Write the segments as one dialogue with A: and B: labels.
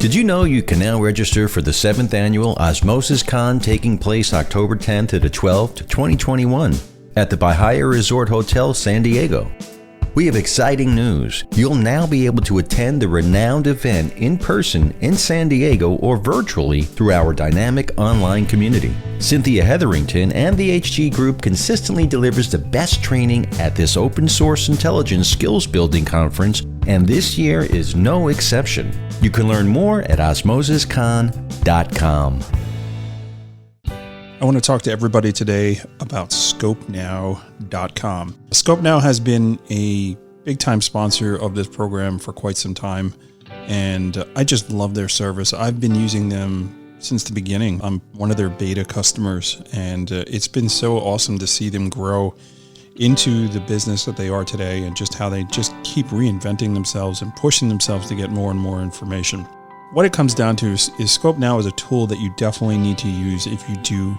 A: Did you know you can now register for the 7th annual OSMOSIS Con taking place October 10th to the 12th, 2021 at the Bahia Resort Hotel, San Diego? We have exciting news. You'll now be able to attend the renowned event in person in San Diego or virtually through our dynamic online community. Cynthia Hetherington and the HG Group consistently delivers the best training at this open source intelligence skills building conference, and this year is no exception. You can learn more at osmosiscon.com.
B: I want to talk to everybody today about ScopeNow.com. ScopeNow has been a big-time sponsor of this program for quite some time, and I just love their service. I've been using them since the beginning. I'm one of their beta customers, and it's been so awesome to see them grow into the business that they are today, and just how they just keep reinventing themselves and pushing themselves to get more and more information. What it comes down to is ScopeNow is a tool that you definitely need to use if you do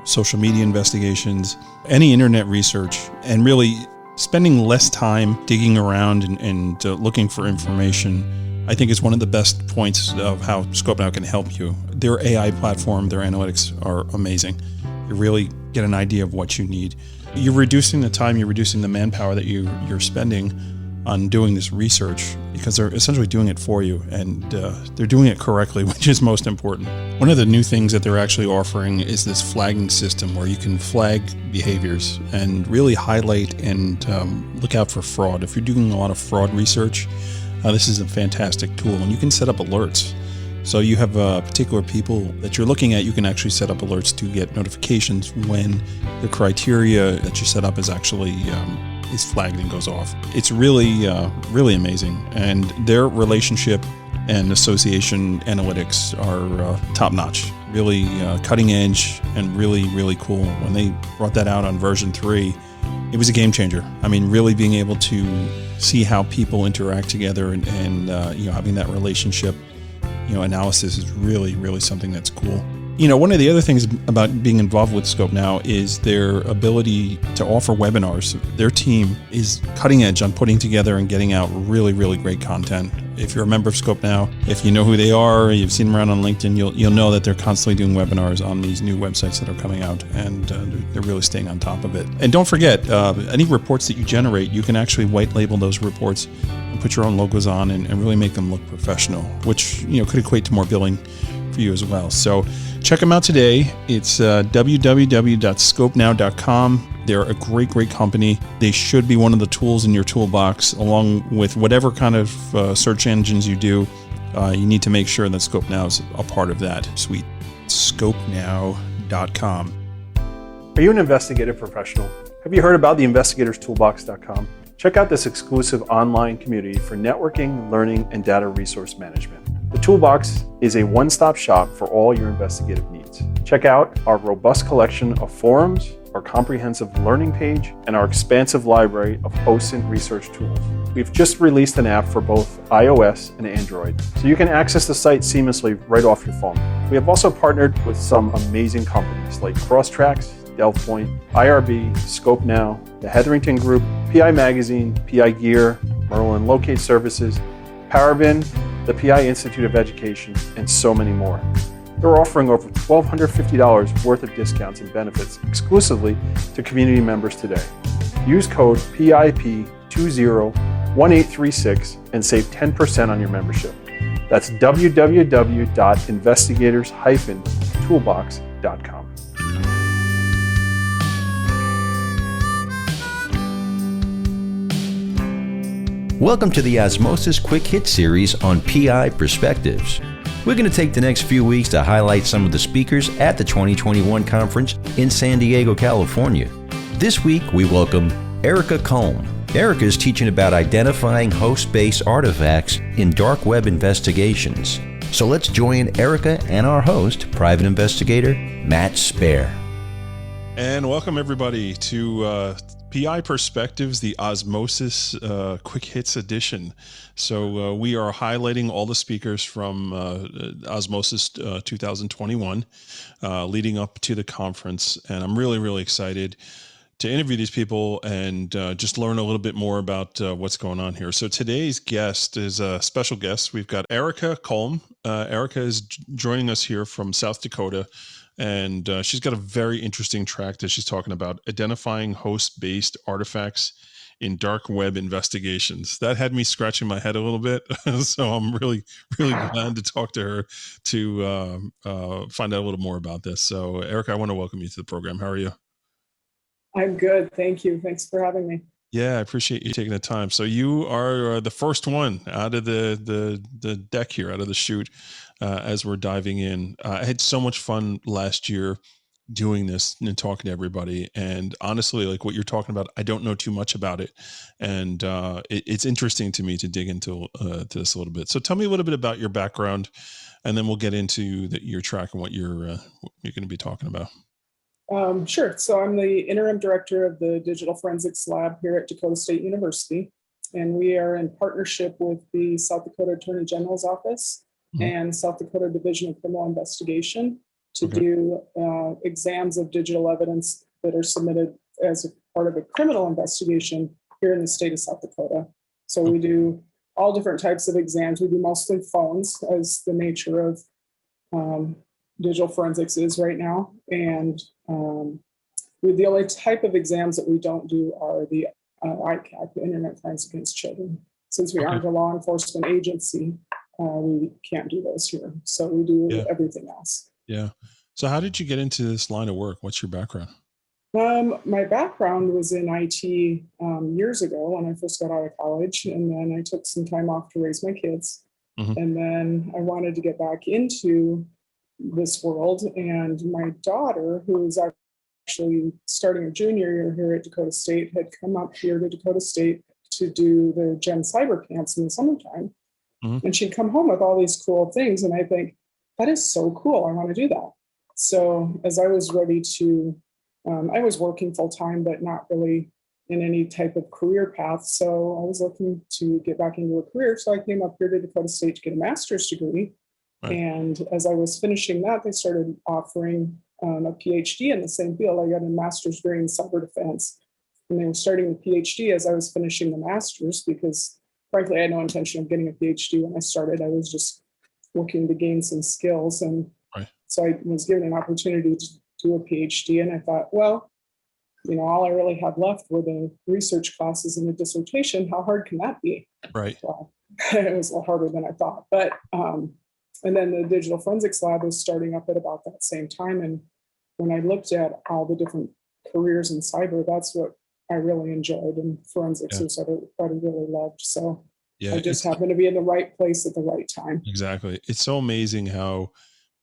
B: social media investigations, any internet research, and really spending less time digging around and looking for information. I think is one of the best points of how ScopeNow can help you. Their AI platform, their analytics are amazing. You really get an idea of what you need. You're reducing the time, you're reducing the manpower that you're spending on doing this research, because they're essentially doing it for you, and they're doing it correctly, which is most important. One of the new things that they're actually offering is this flagging system where you can flag behaviors and really highlight and look out for fraud. If you're doing a lot of fraud research, this is a fantastic tool, and you can set up alerts. So you have particular people that you're looking at, you can actually set up alerts to get notifications when the criteria that you set up is actually is flagged and goes off. It's really, really amazing. And their relationship and association analytics are top notch, really cutting edge and really, really cool. When they brought that out on version 3, it was a game changer. I mean, really being able to see how people interact together and having that relationship, analysis is really, really something that's cool. One of the other things about being involved with ScopeNow is their ability to offer webinars. Their team is cutting edge on putting together and getting out really, really great content. If you're a member of ScopeNow, if you know who they are, you've seen them around on LinkedIn, you'll know that they're constantly doing webinars on these new websites that are coming out, and they're really staying on top of it. And don't forget, any reports that you generate, you can actually white label those reports and put your own logos on and really make them look professional, which could equate to more billing for you as well. So check them out today. It's www.scopenow.com. They're a great, great company. They should be one of the tools in your toolbox, along with whatever kind of search engines you do. You need to make sure that ScopeNow is a part of that suite. ScopeNow.com. Are you an investigative professional? Have you heard about the investigatorstoolbox.com? Check out this exclusive online community for networking, learning, and data resource management. The Toolbox is a one-stop shop for all your investigative needs. Check out our robust collection of forums, our comprehensive learning page, and our expansive library of OSINT research tools. We've just released an app for both iOS and Android, so you can access the site seamlessly right off your phone. We have also partnered with some amazing companies like Crosstracks, Delphpoint, IRB, ScopeNow, the Hetherington Group, PI Magazine, PI Gear, Merlin Locate Services, Parabin, the PI Institute of Education, and so many more. They're offering over $1,250 worth of discounts and benefits exclusively to community members today. Use code PIP201836 and save 10% on your membership. That's www.investigators-toolbox.com.
A: Welcome to the OSMOSIS Quick Hits series on PI perspectives. We're going to take the next few weeks to highlight some of the speakers at the 2021 conference in San Diego, California. This week, we welcome Arica Kulm. Arica is teaching about identifying host-based artifacts in dark web investigations. So let's join Arica and our host, private investigator Matt Spaier.
B: And welcome everybody to PI Perspectives, the OSMOSIS Quick Hits edition. So we are highlighting all the speakers from OSMOSIS 2021 leading up to the conference. And I'm really, really excited to interview these people and just learn a little bit more about what's going on here. So today's guest is a special guest. We've got Arica Kulm. Arica is joining us here from South Dakota, and she's got a very interesting track that she's talking about, identifying host-based artifacts in dark web investigations. That had me scratching my head a little bit. So I'm really, really glad to talk to her to find out a little more about this. So Arica, I want to welcome you to the program. How are you?
C: I'm good. Thank you. Thanks for having me.
B: Yeah, I appreciate you taking the time. So you are the first one out of the deck here, out of the chute, as we're diving in. I had so much fun last year doing this and talking to everybody. And honestly, like what you're talking about, I don't know too much about it. And it's interesting to me to dig into this a little bit. So tell me a little bit about your background, and then we'll get into your track and what you're going to be talking about.
C: Sure. So I'm the interim director of the Digital Forensics Lab here at Dakota State University, and we are in partnership with the South Dakota Attorney General's Office and South Dakota Division of Criminal Investigation to do exams of digital evidence that are submitted as a part of a criminal investigation here in the state of South Dakota. So we do all different types of exams. We do mostly phones, as the nature of digital forensics is right now. And the only type of exams that we don't do are the ICAC, the Internet Crimes Against Children. Since we aren't a law enforcement agency, we can't do those here. So we do everything else.
B: Yeah. So how did you get into this line of work? What's your background?
C: My background was in IT years ago when I first got out of college, and then I took some time off to raise my kids. And then I wanted to get back into this world, and my daughter, who is actually starting a junior year here at Dakota State, had come up here to Dakota State to do the Gen Cyber camps in the summertime. And she'd come home with all these cool things, and I think, that is so cool, I want to do that. So as I was ready to, I was working full time, but not really in any type of career path. So I was looking to get back into a career. So I came up here to Dakota State to get a master's degree. And as I was finishing that, they started offering a PhD in the same field. I got a master's degree in cyber defense. And they were starting the PhD as I was finishing the master's, because frankly, I had no intention of getting a PhD when I started. I was just looking to gain some skills. And so I was given an opportunity to do a PhD. And I thought, well, all I really had left were the research classes and the dissertation. How hard can that be? Well, it was a little harder than I thought. But and then the Digital Forensics Lab was starting up at about that same time. And when I looked at all the different careers in cyber, that's what I really enjoyed. And forensics was what I really loved. So I just happened to be in the right place at the right time.
B: Exactly. It's so amazing how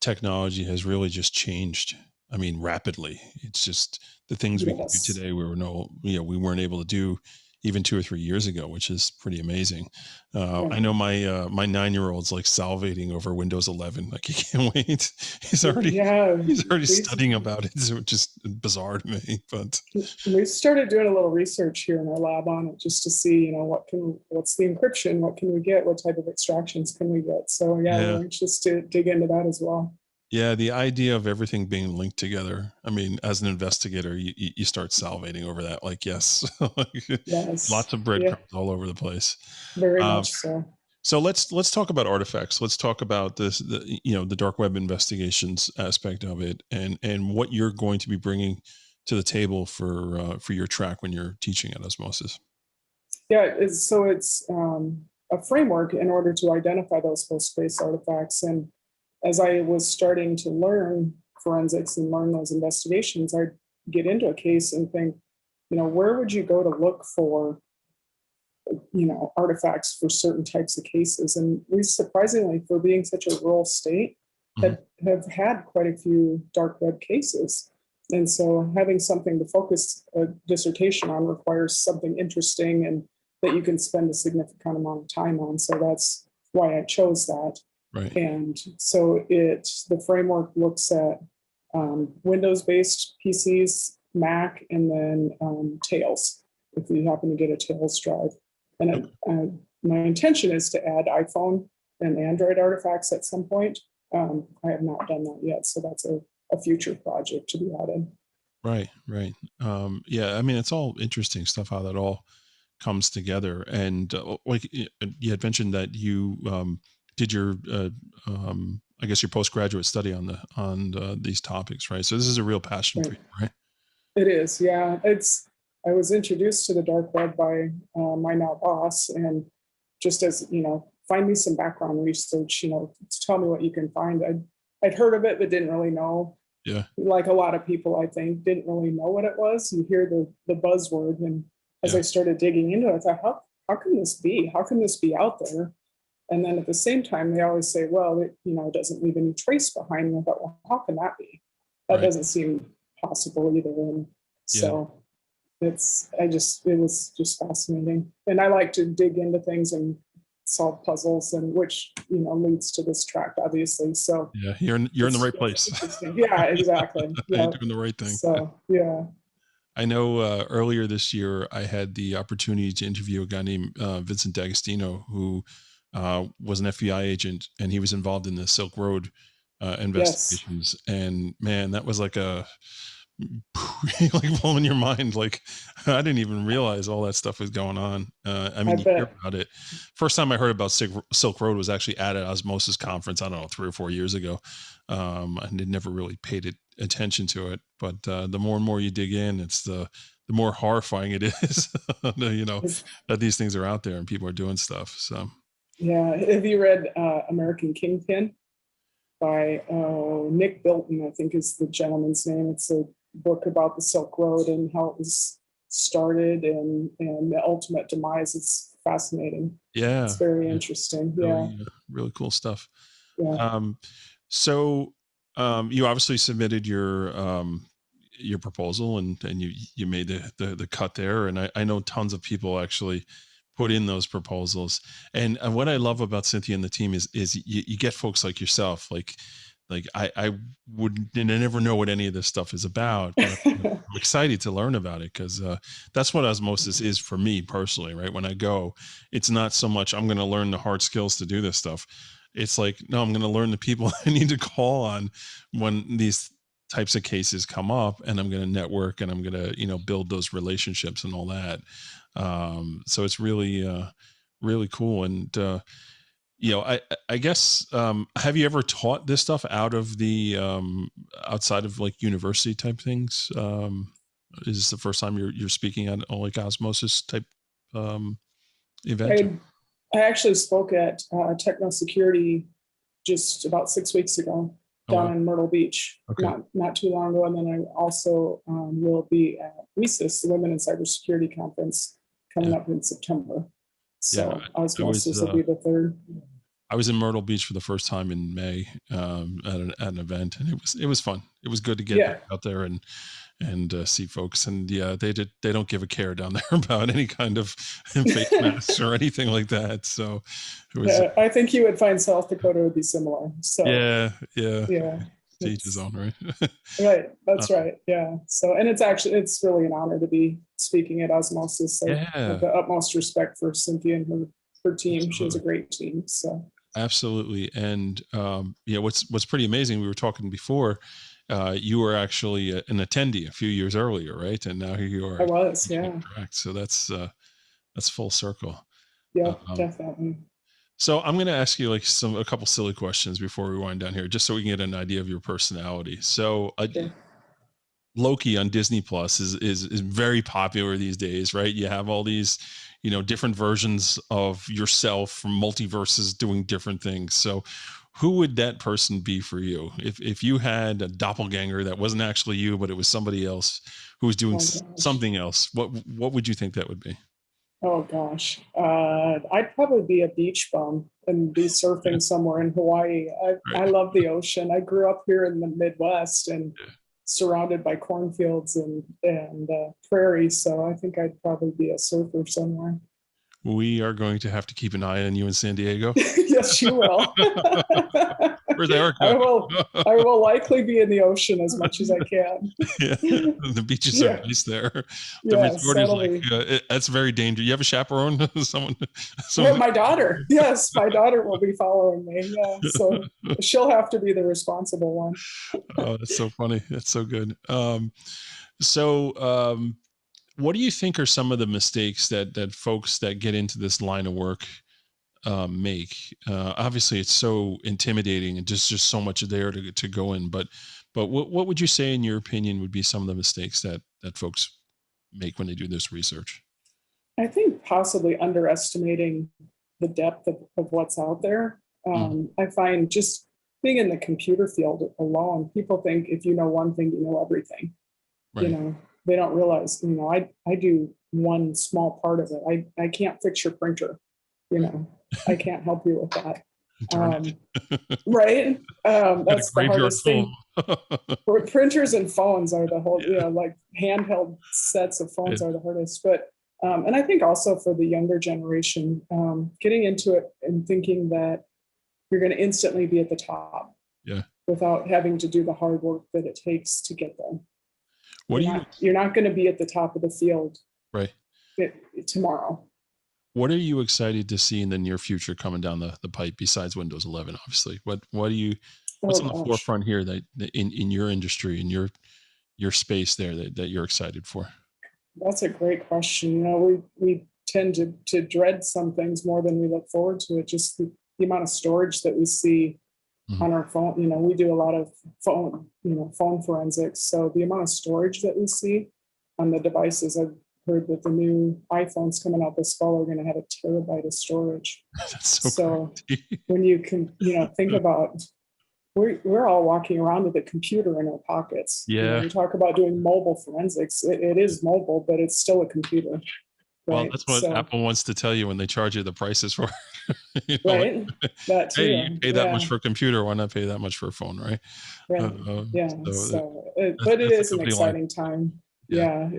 B: technology has really just changed. I mean, rapidly. It's just the things we can do today we weren't able to do even 2 or 3 years ago, which is pretty amazing. I know my 9-year-old's like salivating over Windows 11. Like, he can't wait. He's already studying about it. So it's just bizarre to me. But
C: we started doing a little research here in our lab on it, just to see, what's the encryption? What can we get? What type of extractions can we get? So we're anxious to dig into that as well.
B: Yeah, the idea of everything being linked together. I mean, as an investigator, you start salivating over that. Like, yes, lots of breadcrumbs all over the place.
C: Very much so.
B: So let's talk about artifacts. Let's talk about this, the dark web investigations aspect of it, and what you're going to be bringing to the table for your track when you're teaching at Osmosis.
C: Yeah, it's a framework in order to identify those host-based artifacts. And as I was starting to learn forensics and learn those investigations, I'd get into a case and think, where would you go to look for, artifacts for certain types of cases? And we, surprisingly, for being such a rural state, have had quite a few dark web cases. And so having something to focus a dissertation on requires something interesting and that you can spend a significant amount of time on. So that's why I chose that. And so the framework looks at Windows-based PCs, Mac, and then Tails, if you happen to get a Tails drive. And my intention is to add iPhone and Android artifacts at some point. I have not done that yet, so that's a future project to be added.
B: Right, right. Yeah, I mean, it's all interesting stuff how that all comes together. And like you had mentioned that you did your, I guess, your postgraduate study on these topics, right? So this is a real passion for
C: Right.
B: you, right?
C: It is, yeah. I was introduced to the dark web by my now boss, and just as, find me some background research, tell me what you can find. I'd heard of it, but didn't really know.
B: Yeah,
C: Like a lot of people, I think, didn't really know what it was. You hear the buzzword, and as
B: yeah,
C: I started digging into it, I thought, how can this be? How can this be out there? And then at the same time, they always say, well, it doesn't leave any trace behind. And I thought, well, how can that be? That
B: right.
C: doesn't seem possible either. And
B: Yeah,
C: so it was just fascinating. And I like to dig into things and solve puzzles, and which, leads to this track, obviously. So
B: yeah. You're in the right
C: it's
B: place.
C: interesting. Yeah, exactly.
B: You're
C: Yeah.
B: doing the right thing.
C: So, yeah.
B: I know earlier this year I had the opportunity to interview a guy named Vincent D'Agostino, who was an FBI agent, and he was involved in the Silk Road
C: Yes.
B: investigations. And man, that was like a like blowing your mind. Like I didn't even realize all that stuff was going on. I
C: I
B: mean, you hear
C: bet.
B: about it. First time I heard about Silk Road was actually at an Osmosis conference. I don't know, 3 or 4 years ago. And never really paid attention to it. But the more and more you dig in, it's the more horrifying it is.
C: It's-
B: That these things are out there and people are doing stuff. So
C: Yeah. Have you read American Kingpin by Nick Bilton, I think is the gentleman's name. It's a book about the Silk Road and how it was started, and the ultimate demise. It's fascinating. It's
B: yeah,
C: very
B: yeah,
C: interesting. Yeah.
B: really cool stuff.
C: Yeah.
B: Um, so you obviously submitted your proposal, and you made the cut there. And I know tons of people actually put in those proposals. And what I love about Cynthia and the team is you get folks like yourself, like I would never know what any of this stuff is about, but I'm excited to learn about it because that's what osmosis is for me personally, right? When I go, it's not so much I'm going to learn the hard skills to do this stuff. It's like, no, I'm going to learn the people I need to call on when these types of cases come up, and I'm going to network, and I'm going to, build those relationships and all that. So it's really, really cool. And, I guess, have you ever taught this stuff out of the, outside of like university type things? Is this the first time you're speaking at like osmosis type, event?
C: I, I actually spoke at Techno Security just about 6 weeks ago
B: Oh,
C: down
B: wow.
C: in Myrtle Beach,
B: Okay.
C: not too long ago. And then I also will be at WISIS, the Women in Cybersecurity Conference, coming
B: Yeah.
C: up in September.
B: Yeah.
C: So
B: I was,
C: Osmosis will be the third.
B: I was in Myrtle Beach for the first time in May, at an event, and it was fun. It was good to get
C: Yeah.
B: back out there and see folks. And yeah, they don't give a care down there about any kind of face masks or anything like that. So it was
C: I think you would find South Dakota would be similar. So
B: yeah, yeah.
C: yeah,
B: To each his
C: it's
B: own, right?
C: right.
B: Uh,
C: That's right. Yeah. So, and it's really an honor to be speaking at Osmosis. I have
B: yeah,
C: the utmost respect for Cynthia and her team. She has a
B: absolutely.
C: great team. So
B: Absolutely. And what's pretty amazing, we were talking before, you were actually an attendee a few years earlier, right? And now here you
C: I
B: are
C: was,
B: teaching
C: yeah.
B: direct. So that's full circle.
C: Yep,
B: Um,
C: definitely.
B: so I'm going to ask you like a couple silly questions before we wind down here, just so we can get an idea of your personality. So
C: Sure.
B: Loki on Disney Plus is very popular these days, right? You have all these, different versions of yourself from multiverses doing different things. So who would that person be for you? If you had a doppelganger that wasn't actually you, but it was somebody else who was doing
C: Oh gosh.
B: something else, what would you think that would be?
C: Oh gosh. I'd probably be a beach bum and be
B: Yeah,
C: surfing somewhere in Hawaii. I
B: right.
C: love the ocean. I grew up here in the Midwest and
B: Yeah.
C: surrounded by cornfields and prairies. So I think I'd probably be a surfer somewhere.
B: we are going to have to keep an eye on you in San Diego.
C: Yes, you will.
B: Where's Arica?
C: I will likely be in the ocean as much as I can.
B: Yeah, the beaches are nice there. The resort is like, that's very dangerous. You have a chaperone? someone?
C: Yeah, my daughter. Yes, my daughter will be following me. Yeah, so she'll have to be the responsible one.
B: Oh, that's so funny. That's so good. What do you think are some of the mistakes that folks that get into this line of work make? Obviously, it's so intimidating and just so much there to go in. But what would you say, in your opinion, would be some of the mistakes that folks make when they do this research?
C: I think possibly underestimating the depth of what's out there. I find just being in the computer field alone, people think if you know one thing, you know everything. Right. They don't realize, I do one small part of it. I can't fix your printer, I can't help you with that. Right. That's the hardest thing. Printers and phones are the whole, like handheld sets of phones are the hardest. But, and I think also for the younger generation, getting into it and thinking that you're going to instantly be at the top without having to do the hard work that it takes to get there. You're not going to be at the top of the field tomorrow.
B: What are you excited to see in the near future coming down the pipe besides Windows 11? Obviously, what's on the forefront here that in your industry, in your space there that you're excited for?
C: That's a great question. We tend to dread some things more than we look forward to it. Just the amount of storage that we see on our phone. We do a lot of phone forensics. So the amount of storage that we see on the devices, I've heard that the new iPhones coming out this fall are going to have 1 terabyte of storage.
B: That's so
C: when you can, think about, we're all walking around with a computer in our pockets.
B: Yeah.
C: You talk about doing mobile forensics. It is mobile, but it's still a computer.
B: Right? Well, that's what Apple wants to tell you when they charge you the prices for.
C: Right. That too.
B: Hey, you pay that much for a computer. Why not pay that much for a phone, right?
C: Right. But it is an exciting time. I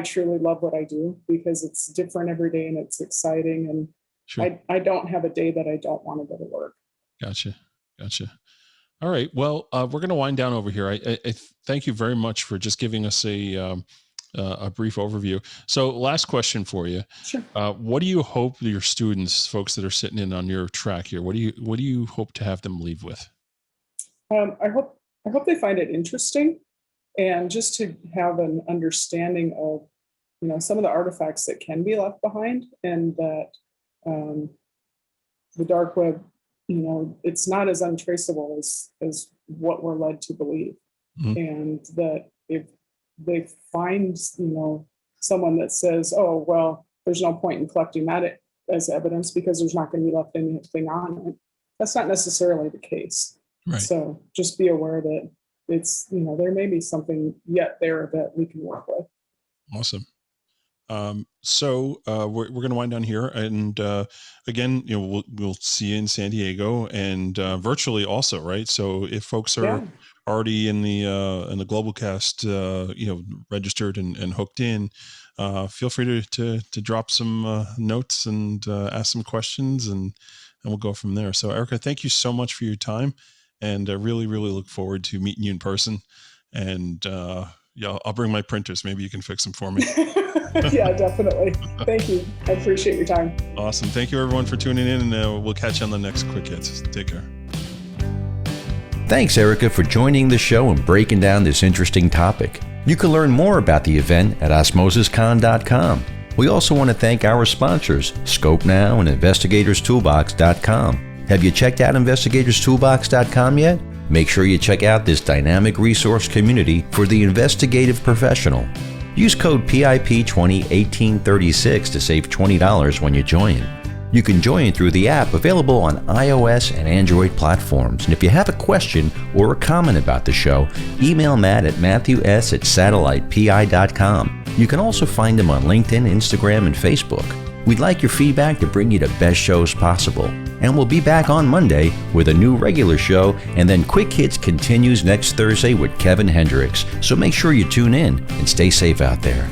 C: truly love what I do because it's different every day and it's exciting. And sure. I don't have a day that I don't want to go to work.
B: Gotcha. All right. Well, we're going to wind down over here. I thank you very much for just giving us a brief overview. So last question for you.
C: Sure.
B: What do you hope your students, folks that are sitting in on your track here, what do you hope to have them leave with?
C: I hope they find it interesting and just to have an understanding of, some of the artifacts that can be left behind and that the dark web, it's not as untraceable as what we're led to believe. And that if they find, someone that says, oh, well, there's no point in collecting that as evidence because there's not going to be left anything on it. That's not necessarily the case.
B: Right.
C: So just be aware that it's, there may be something yet there that we can work with.
B: Awesome. So we're going to wind down here, and again, we'll see you in San Diego and virtually also, right? So if folks are already in the Global Cast, registered and hooked in, feel free to drop some notes and ask some questions, and we'll go from there. So Arica, thank you so much for your time, and I really, really look forward to meeting you in person. And I'll bring my printers. Maybe you can fix them for me.
C: Yeah, definitely. Thank you. I appreciate your time.
B: Awesome. Thank you, everyone, for tuning in, and we'll catch you on the next Quick Hits. Take care.
A: Thanks, Arica, for joining the show and breaking down this interesting topic. You can learn more about the event at OSMOSISCon.com. We also want to thank our sponsors, ScopeNow and Investigatorstoolbox.com. Have you checked out Investigatorstoolbox.com yet? Make sure you check out this dynamic resource community for the investigative professional. Use code PIP201836 to save $20 when you join. You can join through the app available on iOS and Android platforms. And if you have a question or a comment about the show, email Matt at matthews@satellitepi.com. You can also find him on LinkedIn, Instagram, and Facebook. We'd like your feedback to bring you the best shows possible. And we'll be back on Monday with a new regular show, and then Quick Hits continues next Thursday with Kevin Hendricks. So make sure you tune in and stay safe out there.